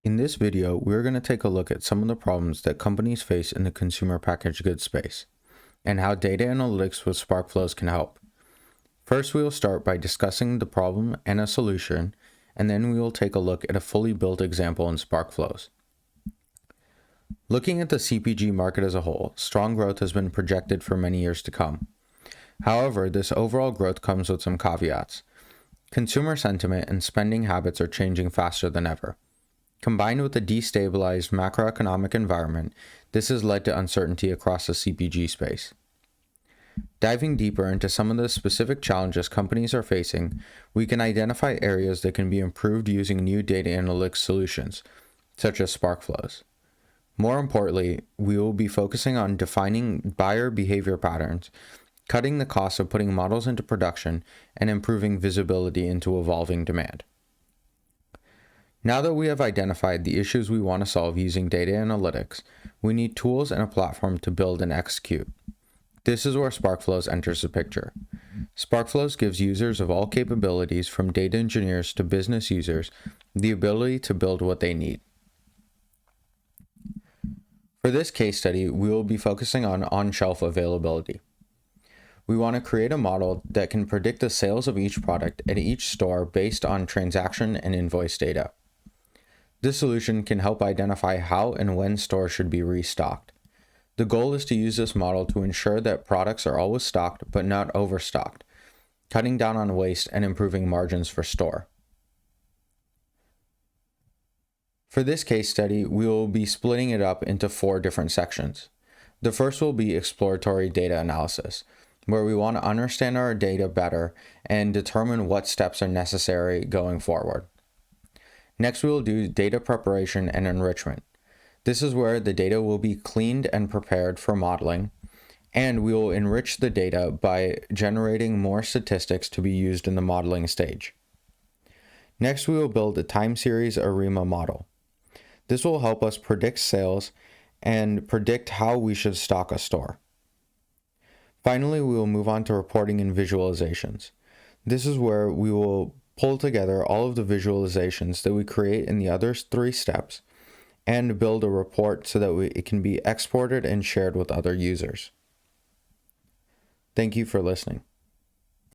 In this video, we're going to take a look at some of the problems that companies face in the consumer packaged goods space, and how data analytics with Sparkflows can help. First, we will start by discussing the problem and a solution, and then we will take a look at a fully built example in Sparkflows. Looking at the CPG market as a whole, strong growth has been projected for many years to come. However, this overall growth comes with some caveats. Consumer sentiment and spending habits are changing faster than ever. Combined with a destabilized macroeconomic environment, this has led to uncertainty across the CPG space. Diving deeper into some of the specific challenges companies are facing, we can identify areas that can be improved using new data analytics solutions, such as Sparkflows. More importantly, we will be focusing on defining buyer behavior patterns, cutting the cost of putting models into production, and improving visibility into evolving demand. Now that we have identified the issues we want to solve using data analytics, we need tools and a platform to build and execute. This is where Sparkflows enters the picture. Sparkflows gives users of all capabilities, from data engineers to business users, the ability to build what they need. For this case study, we will be focusing on on-shelf availability. We want to create a model that can predict the sales of each product at each store based on transaction and invoice data. This solution can help identify how and when stores should be restocked. The goal is to use this model to ensure that products are always stocked but not overstocked, cutting down on waste and improving margins for store. For this case study, we will be splitting it up into 4 different sections. The first will be exploratory data analysis, where we want to understand our data better and determine what steps are necessary going forward. Next, we will do data preparation and enrichment. This is where the data will be cleaned and prepared for modeling, and we will enrich the data by generating more statistics to be used in the modeling stage. Next, we will build a time series ARIMA model. This will help us predict sales and predict how we should stock a store. Finally, we will move on to reporting and visualizations. This is where we will pull together all of the visualizations that we create in the other 3 steps and build a report so that it can be exported and shared with other users. Thank you for listening.